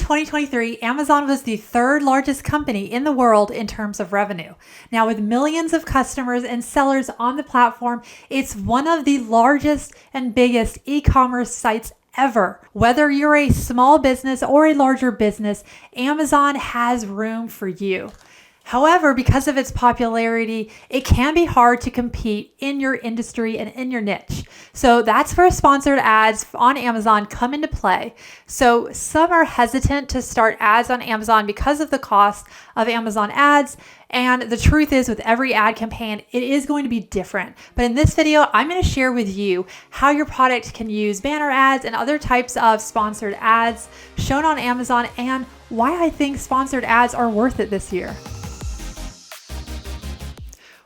2023, Amazon was the third largest company in the world in terms of revenue. Now, with millions of customers and sellers on the platform, it's one of the largest and biggest e-commerce sites ever. Whether you're a small business or a larger business, Amazon has room for you. However, because of its popularity, it can be hard to compete in your industry and in your niche. So that's where sponsored ads on Amazon come into play. So some are hesitant to start ads on Amazon because of the cost of Amazon ads. And the truth is, with every ad campaign, it is going to be different. But in this video, I'm going to share with you how your product can use banner ads and other types of sponsored ads shown on Amazon and why I think sponsored ads are worth it this year.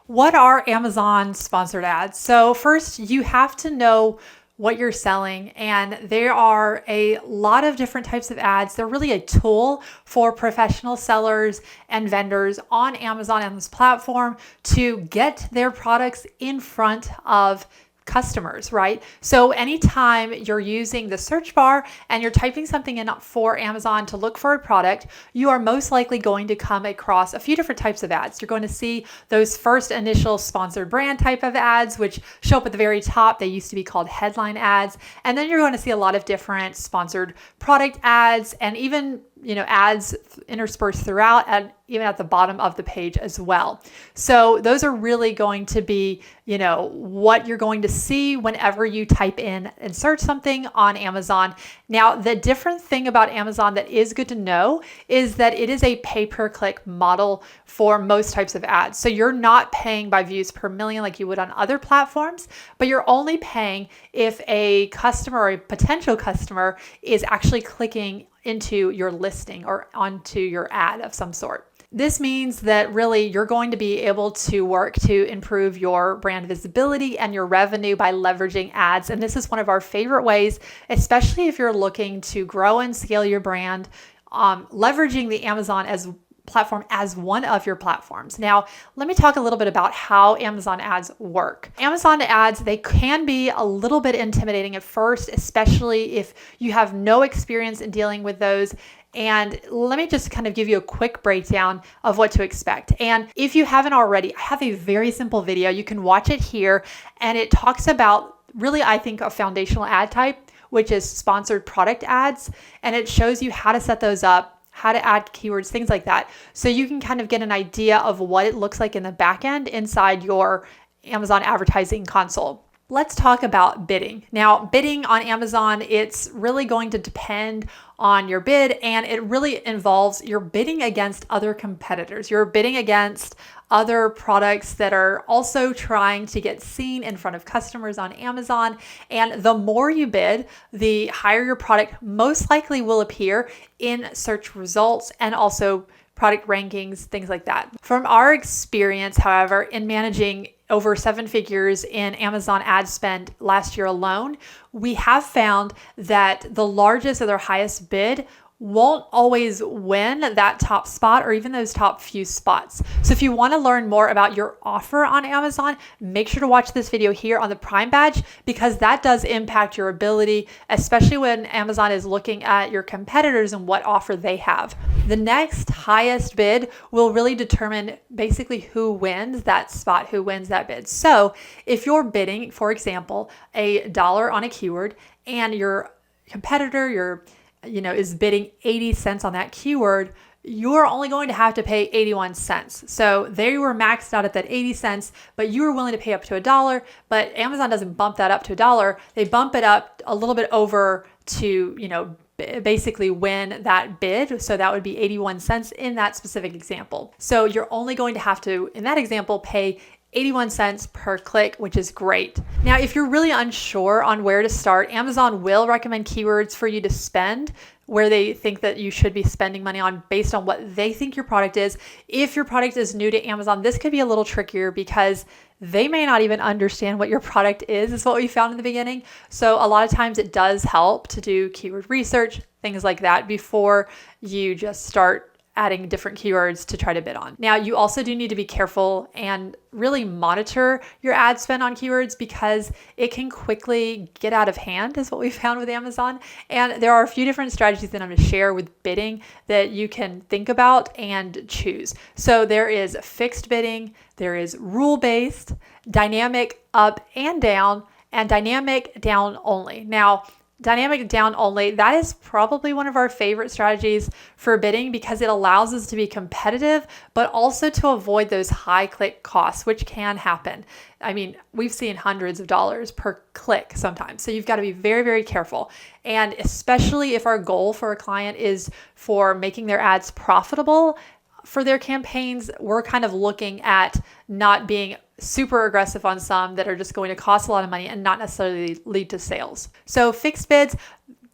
What are Amazon sponsored ads? So first, you have to know what you're selling, and there are a lot of different types of ads. They're really a tool for professional sellers and vendors on Amazon and this platform to get their products in front of customers, right? So anytime you're using the search bar and you're typing something in for Amazon to look for a product, you are most likely going to come across a few different types of ads. You're going to see those first initial sponsored brand type of ads, which show up at the very top. They used to be called headline ads. And then you're going to see a lot of different sponsored product ads and even ads interspersed throughout and even at the bottom of the page as well. So those are really going to be, what you're going to see whenever you type in and search something on Amazon. Now, the different thing about Amazon that is good to know is that it is a pay-per-click model for most types of ads. So you're not paying by views per million like you would on other platforms, but you're only paying if a customer or a potential customer is actually clicking into your listing or onto your ad of some sort. This means that really you're going to be able to work to improve your brand visibility and your revenue by leveraging ads. And this is one of our favorite ways, especially if you're looking to grow and scale your brand, leveraging the Amazon as platform as one of your platforms. Now, let me talk a little bit about how Amazon ads work. Amazon ads, they can be a little bit intimidating at first, especially if you have no experience in dealing with those. And let me just kind of give you a quick breakdown of what to expect. And if you haven't already, I have a very simple video. You can watch it here. And it talks about really, I think, a foundational ad type, which is sponsored product ads. And it shows you how to set those up, how to add keywords, things like that. So you can kind of get an idea of what it looks like in the back end inside your Amazon advertising console. Let's talk about bidding. Now, bidding on Amazon, it's really going to depend on your bid, and it really involves you're bidding against other competitors. You're bidding against other products that are also trying to get seen in front of customers on Amazon. And the more you bid, the higher your product most likely will appear in search results and also product rankings, things like that. From our experience, however, in managing over 7 figures in Amazon ad spend last year alone, we have found that the largest or their highest bid won't always win that top spot or even those top few spots. So if you want to learn more about your offer on Amazon, make sure to watch this video here on the Prime badge, because that does impact your ability, especially when Amazon is looking at your competitors and what offer they have. The next highest bid will really determine basically who wins that spot, who wins that bid. So if you're bidding, for example, $1 on a keyword and your competitor, is bidding 80 cents on that keyword, you're only going to have to pay 81 cents. So they were maxed out at that 80 cents, but you were willing to pay up to $1, but Amazon doesn't bump that up to $1. They bump it up a little bit over to, basically win that bid. So that would be 81 cents in that specific example. So you're only going to have to, in that example, pay 81 cents per click, which is great. Now, if you're really unsure on where to start, Amazon will recommend keywords for you to spend where they think that you should be spending money on based on what they think your product is. If your product is new to Amazon, this could be a little trickier because they may not even understand what your product is what we found in the beginning. So a lot of times it does help to do keyword research, things like that, before you just start adding different keywords to try to bid on. Now, you also do need to be careful and really monitor your ad spend on keywords because it can quickly get out of hand, is what we found with Amazon. And there are a few different strategies that I'm going to share with bidding that you can think about and choose. So there is fixed bidding, there is rule-based, dynamic up and down, and dynamic down only. Now, dynamic down only, that is probably one of our favorite strategies for bidding because it allows us to be competitive, but also to avoid those high click costs, which can happen. I mean, we've seen hundreds of dollars per click sometimes. So you've got to be very, very careful. And especially if our goal for a client is for making their ads profitable for their campaigns, we're kind of looking at not being super aggressive on some that are just going to cost a lot of money and not necessarily lead to sales. So fixed bids,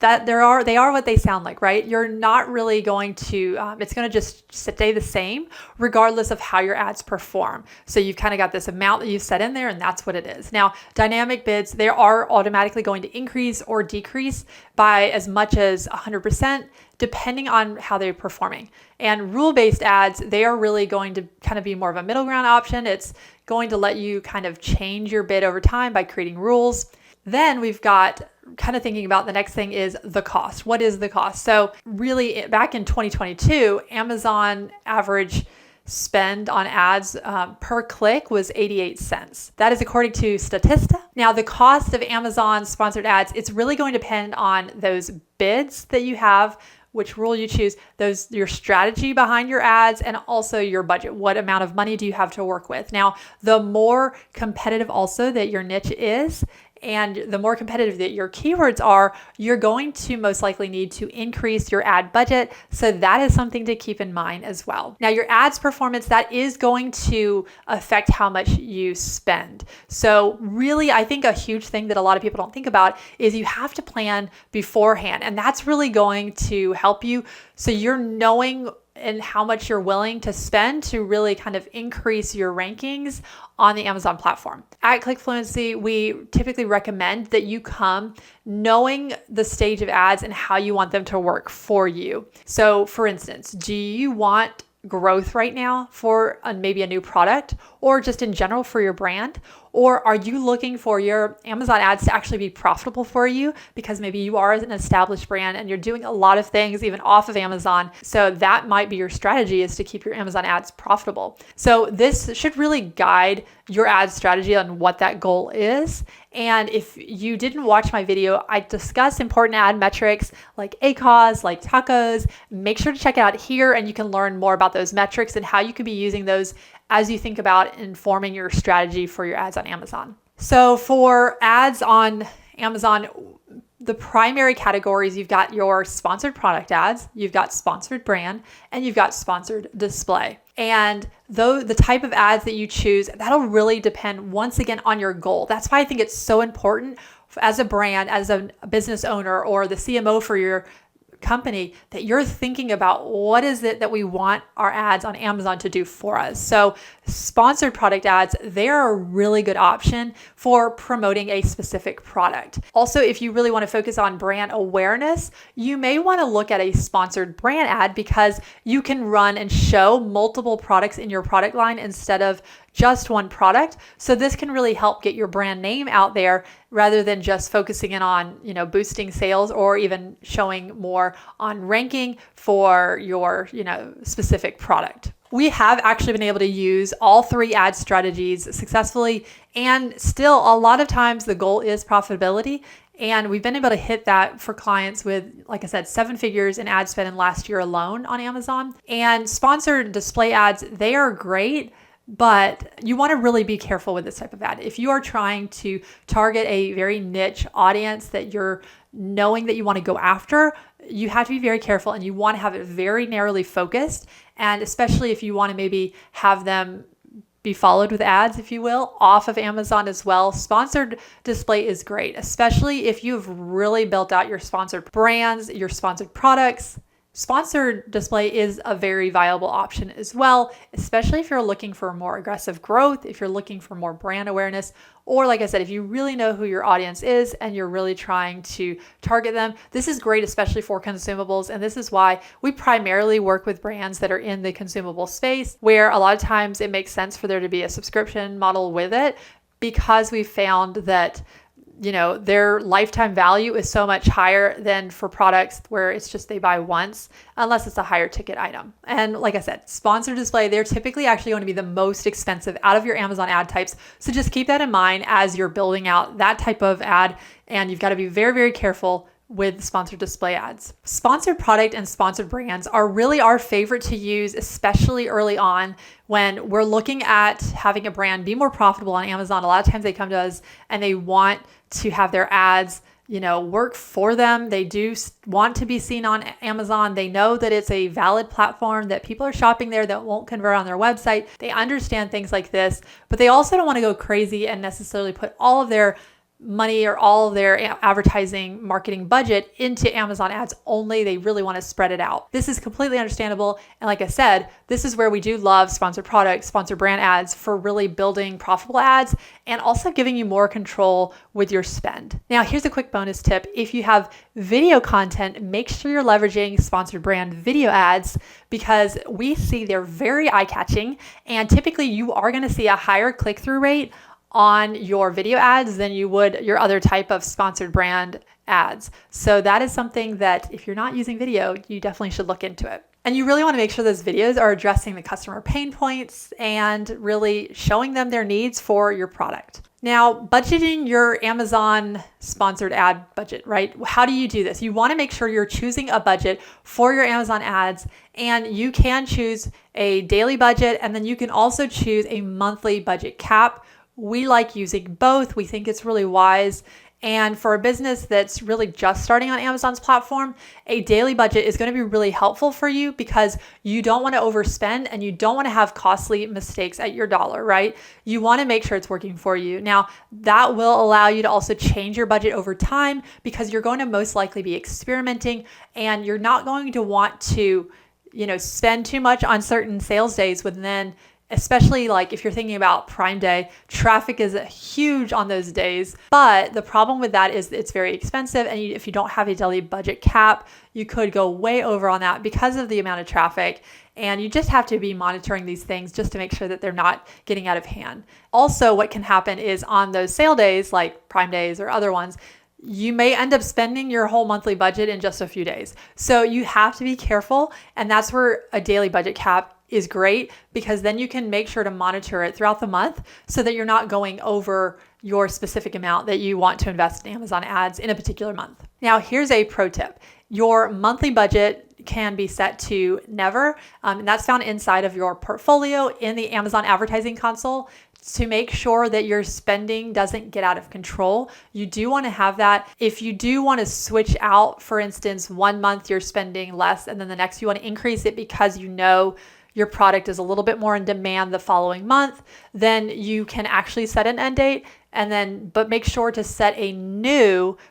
they are what they sound like, right? You're not really going to, it's going to just stay the same regardless of how your ads perform. So you've kind of got this amount that you've set in there and that's what it is. Now, dynamic bids, they are automatically going to increase or decrease by as much as 100%, depending on how they're performing. And rule-based ads, they are really going to kind of be more of a middle ground option. It's going to let you kind of change your bid over time by creating rules. Then we've got kind of thinking about the next thing is the cost. What is the cost? So really back in 2022, Amazon average spend on ads per click was 88 cents. That is according to Statista. Now, the cost of Amazon sponsored ads, it's really going to depend on those bids that you have, which rule you choose, your strategy behind your ads, and also your budget. What amount of money do you have to work with? Now, the more competitive also that your niche is, and the more competitive that your keywords are, you're going to most likely need to increase your ad budget. So that is something to keep in mind as well. Now, your ads performance, that is going to affect how much you spend. So really, I think a huge thing that a lot of people don't think about is you have to plan beforehand. And that's really going to help you. So you're knowing and how much you're willing to spend to really kind of increase your rankings on the Amazon platform. At ClickFluency, we typically recommend that you come knowing the stage of ads and how you want them to work for you. So for instance, do you want growth right now for maybe a new product or just in general for your brand? Or are you looking for your Amazon ads to actually be profitable for you because maybe you are an established brand and you're doing a lot of things even off of Amazon? So that might be your strategy, is to keep your Amazon ads profitable. So this should really guide your ad strategy on what that goal is. And if you didn't watch my video, I discuss important ad metrics like ACOS, like tacos. Make sure to check it out here and you can learn more about those metrics and how you can be using those as you think about informing your strategy for your ads on Amazon. So for ads on Amazon, the primary categories, you've got your sponsored product ads, you've got sponsored brand, and you've got sponsored display. And though the type of ads that you choose, that'll really depend once again on your goal. That's why I think it's so important as a brand, as a business owner or the CMO for your company, that you're thinking about what is it that we want our ads on Amazon to do for us. So sponsored product ads, they're a really good option for promoting a specific product. Also, if you really want to focus on brand awareness, you may want to look at a sponsored brand ad because you can run and show multiple products in your product line instead of just one product. So this can really help get your brand name out there rather than just focusing in on, boosting sales or even showing more on ranking for your, specific product. We have actually been able to use all three ad strategies successfully, and still a lot of times the goal is profitability. And we've been able to hit that for clients with, like I said, 7 figures in ad spend in last year alone on Amazon. And sponsored display ads, they are great, but you want to really be careful with this type of ad. If you are trying to target a very niche audience that you're knowing that you want to go after, you have to be very careful and you want to have it very narrowly focused. And especially if you want to maybe have them be followed with ads, if you will, off of Amazon as well. Sponsored display is great, especially if you've really built out your sponsored brands, your sponsored products. Sponsored display is a very viable option as well, especially if you're looking for more aggressive growth, if you're looking for more brand awareness, or like I said, if you really know who your audience is and you're really trying to target them. This is great, especially for consumables. And this is why we primarily work with brands that are in the consumable space, where a lot of times it makes sense for there to be a subscription model with it, because we found that their lifetime value is so much higher than for products where it's just they buy once, unless it's a higher ticket item. And like I said, sponsored display, they're typically actually going to be the most expensive out of your Amazon ad types. So just keep that in mind as you're building out that type of ad. And you've got to be very, very careful with sponsored display ads. Sponsored product and sponsored brands are really our favorite to use, especially early on when we're looking at having a brand be more profitable on Amazon. A lot of times they come to us and they want to have their ads, work for them. They do want to be seen on Amazon. They know that it's a valid platform, that people are shopping there that won't convert on their website. They understand things like this, but they also don't want to go crazy and necessarily put all of their money or all of their advertising marketing budget into Amazon ads only. They really want to spread it out. This is completely understandable. And like I said, this is where we do love sponsored products, sponsored brand ads for really building profitable ads and also giving you more control with your spend. Now, here's a quick bonus tip. If you have video content, make sure you're leveraging sponsored brand video ads, because we see they're very eye-catching, and typically you are going to see a higher click-through rate on your video ads than you would your other type of sponsored brand ads. So that is something that if you're not using video, you definitely should look into it. And you really want to make sure those videos are addressing the customer pain points and really showing them their needs for your product. Now, budgeting your Amazon sponsored ad budget, right? How do you do this? You want to make sure you're choosing a budget for your Amazon ads, and you can choose a daily budget, and then you can also choose a monthly budget cap. We like using both. We think it's really wise. And for a business that's really just starting on Amazon's platform, a daily budget is going to be really helpful for you, because you don't want to overspend and you don't want to have costly mistakes at your dollar, right? You want to make sure it's working for you. Now, that will allow you to also change your budget over time, because you're going to most likely be experimenting and you're not going to want to, spend too much on certain sales days when then, especially like if you're thinking about Prime Day, traffic is huge on those days. But the problem with that is it's very expensive. And if you don't have a daily budget cap, you could go way over on that because of the amount of traffic. And you just have to be monitoring these things just to make sure that they're not getting out of hand. Also, what can happen is on those sale days, like Prime Days or other ones, you may end up spending your whole monthly budget in just a few days. So you have to be careful. And that's where a daily budget cap is great, because then you can make sure to monitor it throughout the month so that you're not going over your specific amount that you want to invest in Amazon ads in a particular month. Now, here's a pro tip. Your monthly budget can be set to never, and that's found inside of your portfolio in the Amazon advertising console. To make sure that your spending doesn't get out of control, you do want to have that. If you do want to switch out, for instance, 1 month you're spending less and then the next you want to increase it because your product is a little bit more in demand the following month, then you can actually set an end date, but make sure to set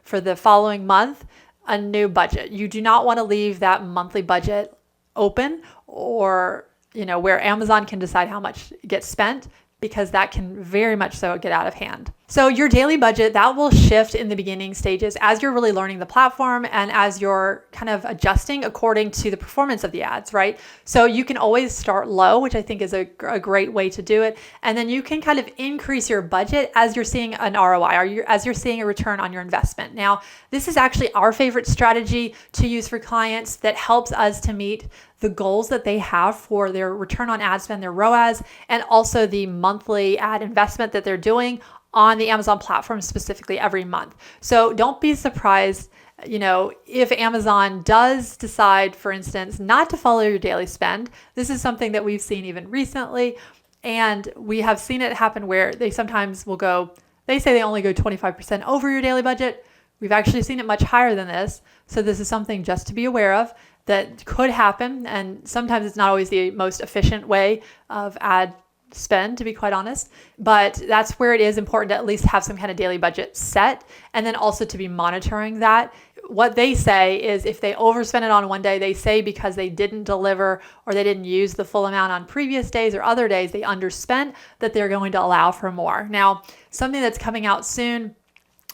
for the following month, a new budget. You do not want to leave that monthly budget open, or where Amazon can decide how much gets spent, because that can very much so get out of hand. So your daily budget, that will shift in the beginning stages as you're really learning the platform and as you're kind of adjusting according to the performance of the ads, right? So you can always start low, which I think is a great way to do it. And then you can kind of increase your budget as you're seeing an ROI, or as you're seeing a return on your investment. Now, this is actually our favorite strategy to use for clients that helps us to meet the goals that they have for their return on ad spend, their ROAS, and also the monthly ad investment that they're doing on the Amazon platform specifically every month. So don't be surprised, if Amazon does decide, for instance, not to follow your daily spend. This is something that we've seen even recently, and we have seen it happen where they sometimes they say they only go 25% over your daily budget. We've actually seen it much higher than this. So this is something just to be aware of that could happen. And sometimes it's not always the most efficient way of ad spend, to be quite honest. But that's where it is important to at least have some kind of daily budget set, and then also to be monitoring that. what they say is if they overspend it on one day, they say because they didn't deliver or they didn't use the full amount on previous days or other days, they underspent, that they're going to allow for more. Now, something that's coming out soon,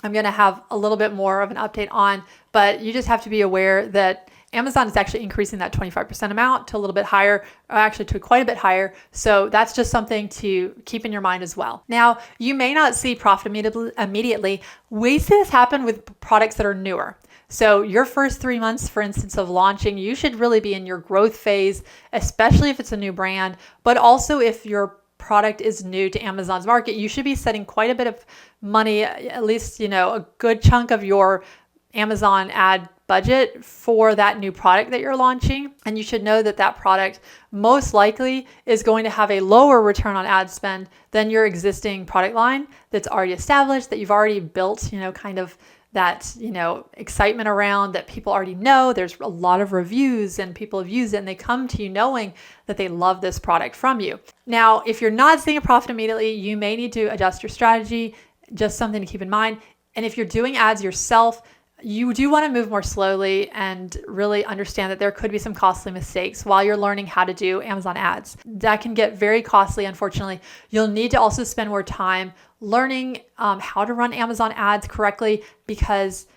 I'm going to have a little bit more of an update on, but you just have to be aware that Amazon is actually increasing that 25% amount to a little bit higher, or actually to quite a bit higher. So that's just something to keep in your mind as well. Now, you may not see profit immediately. We see this happen with products that are newer. So your first 3 months, for instance, of launching, you should really be in your growth phase, especially if it's a new brand, but also if your product is new to Amazon's market, you should be setting quite a bit of money, at least, a good chunk of your Amazon ad budget for that new product that you're launching. And you should know that that product most likely is going to have a lower return on ad spend than your existing product line that's already established, that you've already built, kind of that, excitement around, that people already know. There's a lot of reviews and people have used it and they come to you knowing that they love this product from you. Now, if you're not seeing a profit immediately, you may need to adjust your strategy, just something to keep in mind. And if you're doing ads yourself, you do want to move more slowly and really understand that there could be some costly mistakes while you're learning how to do Amazon ads. That can get very costly, unfortunately. You'll need to also spend more time learning how to run Amazon ads correctly, because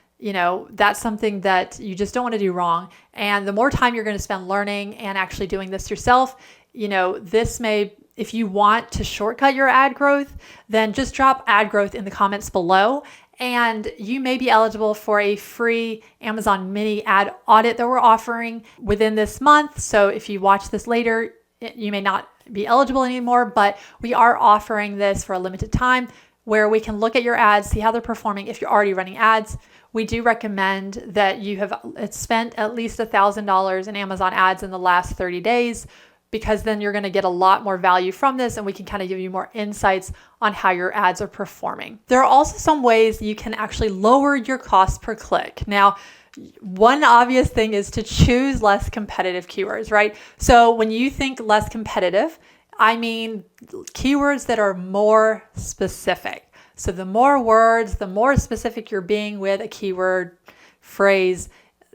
that's something that you just don't want to do wrong. And the more time you're going to spend learning and actually doing this yourself, this may, if you want to shortcut your ad growth, then just drop ad growth in the comments below. And you may be eligible for a free Amazon mini ad audit that we're offering within this month. So if you watch this later, you may not be eligible anymore, but we are offering this for a limited time where we can look at your ads, see how they're performing if you're already running ads. We do recommend that you have spent at least $1,000 in Amazon ads in the last 30 days, because then you're going to get a lot more value from this and we can kind of give you more insights on how your ads are performing. There are also some ways you can actually lower your cost per click. Now, one obvious thing is to choose less competitive keywords, right? So when you think less competitive, I mean keywords that are more specific. So the more words, the more specific you're being with a keyword phrase,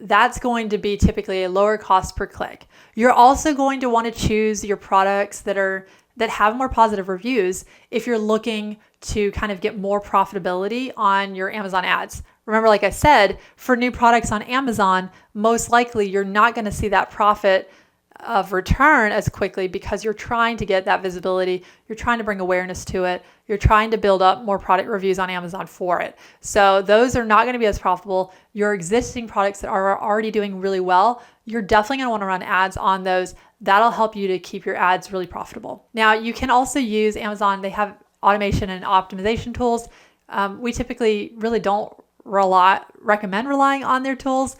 that's going to be typically a lower cost per click. You're also going to want to choose your products that have more positive reviews if you're looking to kind of get more profitability on your Amazon ads. Remember, like I said, for new products on Amazon, most likely you're not going to see that profit of return as quickly because you're trying to get that visibility. You're trying to bring awareness to it. You're trying to build up more product reviews on Amazon for it. So those are not going to be as profitable. Your existing products that are already doing really well, you're definitely going to want to run ads on those. That'll help you to keep your ads really profitable. Now, you can also use Amazon. They have automation and optimization tools. We typically really don't recommend relying on their tools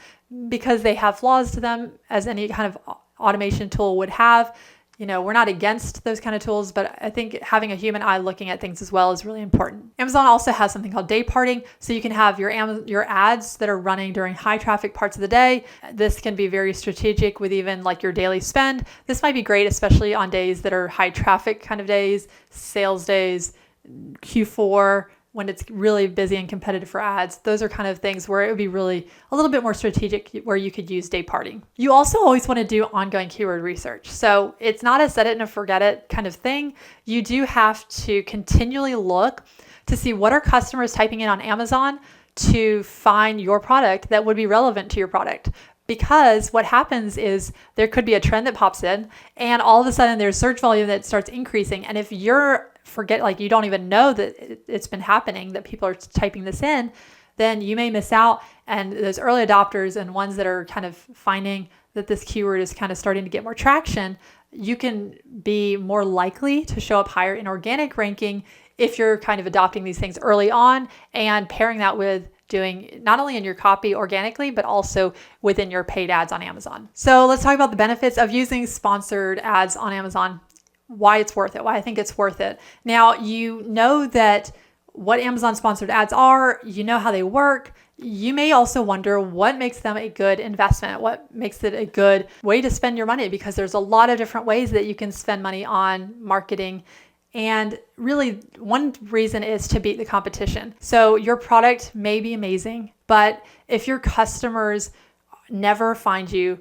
because they have flaws to them, as any kind of automation tool would have. We're not against those kind of tools, but I think having a human eye looking at things as well is really important. Amazon also has something called day parting, so you can have your ads that are running during high traffic parts of the day. This can be very strategic with even like your daily spend. This might be great, especially on days that are high traffic kind of days, sales days, Q4, when it's really busy and competitive for ads. Those are kind of things where it would be really a little bit more strategic, where you could use day parting. You also always want to do ongoing keyword research. So it's not a set it and forget it kind of thing. You do have to continually look to see what are customers typing in on Amazon to find your product that would be relevant to your product. Because what happens is there could be a trend that pops in and all of a sudden there's search volume that starts increasing. And if you're you don't even know that it's been happening, that people are typing this in, then you may miss out. And those early adopters and ones that are kind of finding that this keyword is kind of starting to get more traction, you can be more likely to show up higher in organic ranking if you're kind of adopting these things early on and pairing that with doing not only in your copy organically, but also within your paid ads on Amazon. So let's talk about the benefits of using sponsored ads on Amazon. Why it's worth it, why I think it's worth it. Now, you know that what Amazon sponsored ads are, you know how they work. You may also wonder what makes them a good investment, what makes it a good way to spend your money, because there's a lot of different ways that you can spend money on marketing And really, one reason is to beat the competition. So your product may be amazing, but if your customers never find you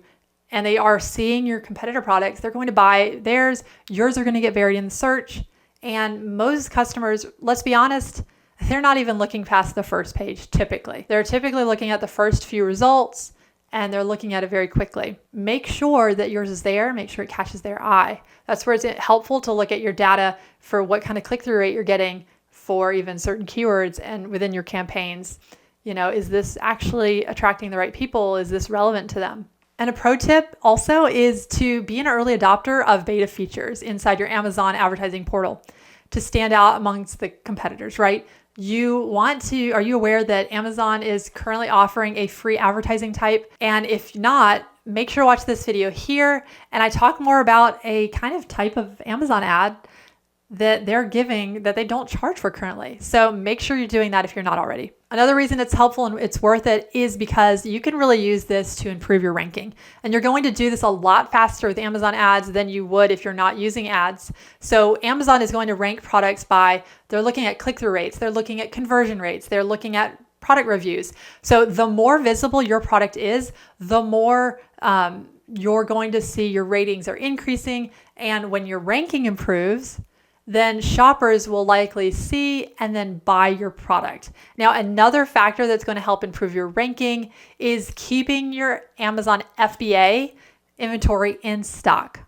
and they are seeing your competitor products, they're going to buy theirs. Yours are going to get buried in the search. And most customers, let's be honest, they're not even looking past the first page typically. They're typically looking at the first few results and they're looking at it very quickly. Make sure that yours is there. Make sure it catches their eye. That's where it's helpful to look at your data for what kind of click-through rate you're getting for even certain keywords and within your campaigns. Is this actually attracting the right people? Is this relevant to them? And a pro tip also is to be an early adopter of beta features inside your Amazon advertising portal to stand out amongst the competitors, right? Are you aware that Amazon is currently offering a free advertising type? And if not, make sure to watch this video here. And I talk more about a kind of type of Amazon ad that they're giving that they don't charge for currently. So make sure you're doing that if you're not already. Another reason it's helpful and it's worth it is because you can really use this to improve your ranking. And you're going to do this a lot faster with Amazon ads than you would if you're not using ads. So Amazon is going to rank products they're looking at click-through rates, they're looking at conversion rates, they're looking at product reviews. So the more visible your product is, the more you're going to see your ratings are increasing. And when your ranking improves, then shoppers will likely see and then buy your product. Now, another factor that's going to help improve your ranking is keeping your Amazon FBA inventory in stock,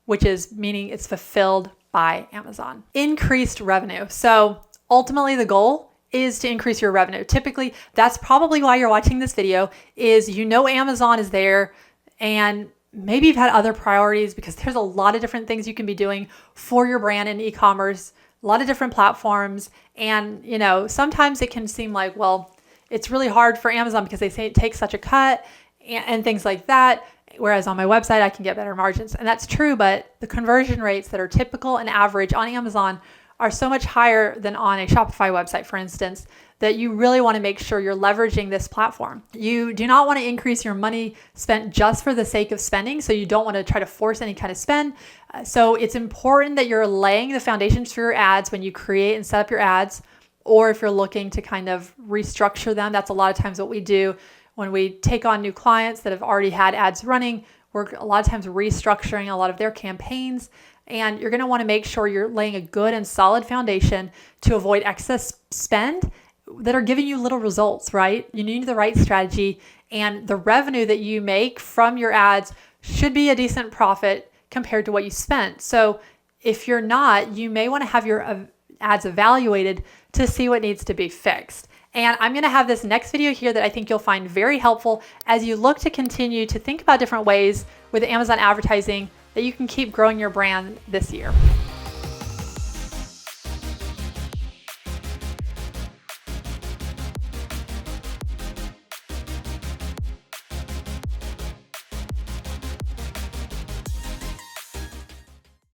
which is meaning it's fulfilled by Amazon. Increased revenue. So ultimately the goal is to increase your revenue. Typically, that's probably why you're watching this video is Amazon is there and maybe you've had other priorities because there's a lot of different things you can be doing for your brand in e-commerce, a lot of different platforms. And, sometimes it can seem like, well, it's really hard for Amazon because they say it takes such a cut and things like that. Whereas on my website, I can get better margins. And that's true, but the conversion rates that are typical and average on Amazon are so much higher than on a Shopify website, for instance, that you really want to make sure you're leveraging this platform. You do not want to increase your money spent just for the sake of spending. So you don't want to try to force any kind of spend. So it's important that you're laying the foundations for your ads when you create and set up your ads, or if you're looking to kind of restructure them. That's a lot of times what we do when we take on new clients that have already had ads running. We're a lot of times restructuring a lot of their campaigns. And you're going to want to make sure you're laying a good and solid foundation to avoid excess spend that are giving you little results, right? You need the right strategy, and the revenue that you make from your ads should be a decent profit compared to what you spent. So if you're not, you may want to have your ads evaluated to see what needs to be fixed. And I'm going to have this next video here that I think you'll find very helpful as you look to continue to think about different ways with Amazon advertising that you can keep growing your brand this year.